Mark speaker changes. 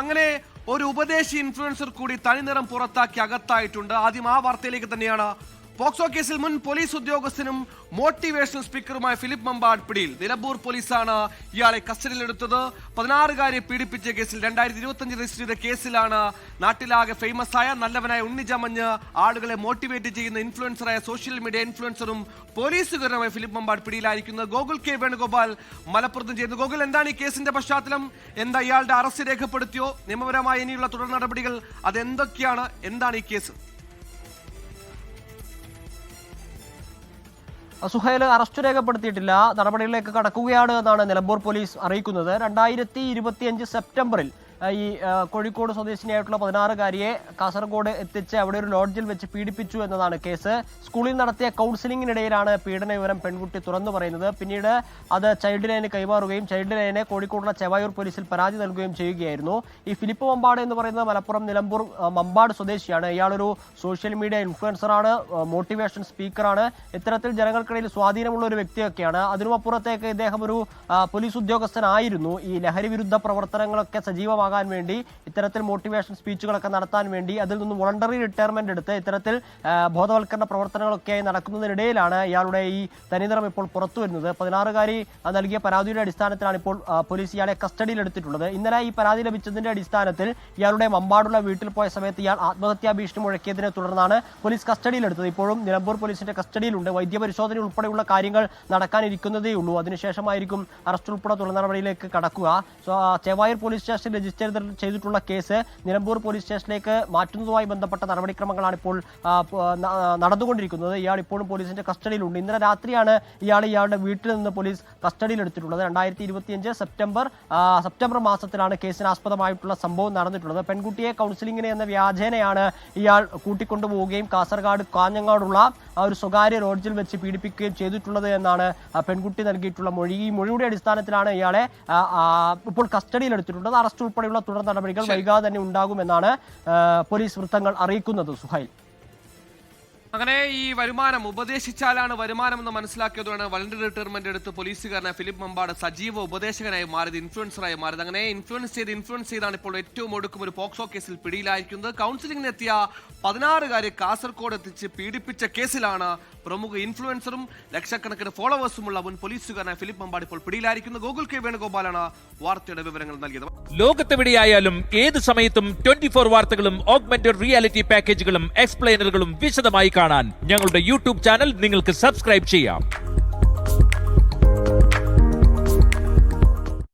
Speaker 1: അങ്ങനെ ഒരു ഉപദേശി ഇൻഫ്ലുവൻസർ കൂടി തനിനിറം പുറത്താക്കി അകത്തായിട്ടുണ്ട്. ആദ്യം ആ വാർത്തയിലേക്ക് തന്നെയാണ്. പോക്സോ കേസിൽ മുൻ പോലീസ് ഉദ്യോഗസ്ഥനും മോട്ടിവേഷണൽ സ്പീക്കറുമായ ഫിലിപ്പ് മമ്പാട് പിടിയിൽ. നിലമ്പൂർ പോലീസാണ് ഇയാളെ കസ്റ്റഡിയിലെടുത്തത്. 16-കാരിയെ പീഡിപ്പിച്ച കേസിൽ 2025 രജിസ്റ്റർ ചെയ്ത കേസിലാണ് നാട്ടിലാകെ ഫേമസ് ആയ നല്ലവനായ ഉണ്ണിജമഞ്ഞ് ആളുകളെ മോട്ടിവേറ്റ് ചെയ്യുന്ന ഇൻഫ്ലുവൻസറായ സോഷ്യൽ മീഡിയ ഇൻഫ്ലുവൻസറും പോലീസുകാരനുമായ ഫിലിപ്പ് മമ്പാട് പിടിയിലായിരിക്കുന്നത്. ഗോകുൽ കെ വേണുഗോപാൽ മലപ്പുറത്ത് ചെയ്യുന്നു. ഗോകുൽ, എന്താണ് ഈ കേസിന്റെ പശ്ചാത്തലം? എന്താ ഇയാളുടെ അറസ്റ്റ് രേഖപ്പെടുത്തിയോ? നിയമപരമായ ഇനിയുള്ള തുടർ നടപടികൾ അതെന്തൊക്കെയാണ്? എന്താണ് ഈ കേസ്?
Speaker 2: സുഹൈൽ അറസ്റ്റ് രേഖപ്പെടുത്തിയിട്ടില്ല, നടപടികളിലേക്ക് കടക്കുകയാണ് എന്നാണ് നിലമ്പൂർ പോലീസ് അറിയിക്കുന്നത്. 2025 സെപ്റ്റംബറിൽ ഈ കോഴിക്കോട് സ്വദേശിനിയായിട്ടുള്ള 16-കാരിയെ കാസർഗോഡ് എത്തിച്ച് അവിടെ ഒരു ലോഡ്ജിൽ വെച്ച് പീഡിപ്പിച്ചു എന്നതാണ് കേസ്. സ്കൂളിൽ നടത്തിയ കൗൺസിലിംഗിനിടയിലാണ് പീഡന വിവരം പെൺകുട്ടി തുറന്നു പറയുന്നത്. പിന്നീട് അത് ചൈൽഡ് ലൈന് കൈമാറുകയും ചൈൽഡ് ലൈനെ കോഴിക്കോടുള്ള ചെവായൂർ പോലീസിൽ പരാതി നൽകുകയും ചെയ്യുകയായിരുന്നു. ഈ ഫിലിപ്പ് മമ്പാട് എന്ന് പറയുന്നത് മലപ്പുറം നിലമ്പൂർ മമ്പാട് സ്വദേശിയാണ്. ഇയാളൊരു സോഷ്യൽ മീഡിയ ഇൻഫ്ലുവൻസറാണ്, മോട്ടിവേഷൻ സ്പീക്കറാണ്. ഇത്തരത്തിൽ ജനങ്ങൾക്കിടയിൽ സ്വാധീനമുള്ള ഒരു വ്യക്തിയൊക്കെയാണ്. അതിനുമപ്പുറത്തേക്ക് ഇദ്ദേഹം ഒരു പോലീസ് ഉദ്യോഗസ്ഥനായിരുന്നു. ഈ ലഹരി വിരുദ്ധ പ്രവർത്തനങ്ങളൊക്കെ സജീവമാകാൻ വേണ്ടി, ഇത്തരത്തിൽ മോട്ടിവേഷൻ സ്പീച്ചുകളൊക്കെ നടത്താൻ വേണ്ടി അതിൽ നിന്ന് വോളണ്ടറി റിട്ടയർമെന്റ് എടുത്ത് ഇത്തരത്തിൽ ബോധവൽക്കരണ പ്രവർത്തനങ്ങളൊക്കെയായി നടക്കുന്നതിനിടയിലാണ് ഇയാളുടെ ഈ തനിനിറം ഇപ്പോൾ പുറത്തു വരുന്നത്. 16-കാരി നൽകിയ പരാതിയുടെ അടിസ്ഥാനത്തിലാണ് ഇപ്പോൾ പോലീസ് ഇയാളെ കസ്റ്റഡിയിലെടുത്തിട്ടുള്ളത്. ഇന്നലെ ഈ പരാതി ലഭിച്ചതിന്റെ അടിസ്ഥാനത്തിൽ ഇയാളുടെ മമ്പാടുള്ള വീട്ടിൽ പോയ സമയത്ത് ഇയാൾ ആത്മഹത്യാ ഭീഷണി മുഴക്കിയതിനെ തുടർന്നാണ് പോലീസ് കസ്റ്റഡിയിലെടുത്തത്. ഇപ്പോഴും നിലമ്പൂർ പോലീസിന്റെ കസ്റ്റഡിയിലുണ്ട്. വൈദ്യപരിശോധന ഉൾപ്പെടെയുള്ള കാര്യങ്ങൾ നടക്കാനിരിക്കുന്നതേ ഉള്ളൂ. അതിനുശേഷമായിരിക്കും അറസ്റ്റ് ഉൾപ്പെടെ തുടർ നടപടിയിലേക്ക് കടക്കുക. ചെവായൂർ പോലീസ് സ്റ്റേഷൻ രജിസ്റ്റർ ചെയ്തിട്ടുള്ള കേസ് നിലമ്പൂർ പോലീസ് സ്റ്റേഷനിലേക്ക് മാറ്റുന്നതുമായി ബന്ധപ്പെട്ട നടപടിക്രമങ്ങളാണ് ഇപ്പോൾ നടന്നുകൊണ്ടിരിക്കുന്നത്. ഇയാൾ ഇപ്പോഴും പോലീസിന്റെ കസ്റ്റഡിയിലുണ്ട്. ഇന്നലെ രാത്രിയാണ് ഇയാളുടെ വീട്ടിൽ നിന്ന് പോലീസ് കസ്റ്റഡിയിലെടുത്തിട്ടുള്ളത്. 2025 സെപ്റ്റംബർ മാസത്തിലാണ് കേസിനാസ്പദമായിട്ടുള്ള സംഭവം നടന്നിട്ടുള്ളത്. പെൺകുട്ടിയെ കൗൺസിലിംഗിന് എന്ന വ്യാജേനയാണ് ഇയാൾ കൂട്ടിക്കൊണ്ടുപോവുകയും കാസർഗോഡ് കാഞ്ഞങ്ങാടുള്ള ഒരു സ്വകാര്യ ലോഡ്ജിൽ വെച്ച് പീഡിപ്പിക്കുകയും ചെയ്തിട്ടുള്ളത് എന്നാണ് പെൺകുട്ടി നൽകിയിട്ടുള്ള മൊഴി. ഈ മൊഴിയുടെ അടിസ്ഥാനത്തിലാണ് ഇയാളെ ഇപ്പോൾ കസ്റ്റഡിയിലെടുത്തിട്ടുള്ളത്. അറസ്റ്റ് ഉൾപ്പെടെയുള്ള തുടർ നടപടികൾ വൈകാതെ തന്നെ ഉണ്ടാകുമെന്നാണ് പോലീസ് വൃത്തങ്ങൾ അറിയിക്കുന്നത്. സുഹൈൽ,
Speaker 1: അങ്ങനെ ഈ വരുമാനം ഉപദേശിച്ചാലാണ് വരുമാനം എന്ന് മനസ്സിലാക്കിയതോടെ വളണ്ടറി റിട്ടയർമെന്റ് എടുത്ത് പോലീസുകാരനായ ഫിലിപ്പ് മമ്പാട് സജീവ ഉപദേശകനായി മാറിയത്, ഇൻഫ്ലുവൻസറായി മാറിയത്. അങ്ങനെ ഇൻഫ്ലുവൻസ് ചെയ്താണ് ഇപ്പോൾ ഏറ്റവും ഒടുക്കം ഒരു പോക്സോ കേസിൽ പിടിയിലായിരിക്കുന്നത്. കൗൺസിലിംഗിനെത്തിയ 16-കാരെ കാസർഗോഡ് എത്തിച്ച് പീഡിപ്പിച്ച കേസിലാണ് പ്രമുഖ ഇൻഫ്ലുവൻസറും ലക്ഷക്കണക്കിന് ഫോളോവേഴ്സുമുള്ള മുൻ പോലീസുകാരനായ ഫിലിപ്പ് മമ്പാട് ഇപ്പോൾ പിടിയിലായിരിക്കുന്നത്. ഗോകുൽ കെ വേണുഗോപാലാണ് വാർത്തയുടെ വിവരങ്ങൾ നൽകിയത്.
Speaker 3: ലോകത്തെവിടെയായാലും ഏത് സമയത്തും 24 വാർത്തകളും ഓഗ്മെന്റഡ് റിയാലിറ്റി പാക്കേജുകളും എക്സ്പ്ലെയിനറുകളും വിശദമായി കാണാൻ ഞങ്ങളുടെ യൂട്യൂബ് ചാനൽ നിങ്ങൾക്ക് സബ്സ്ക്രൈബ് ചെയ്യാം.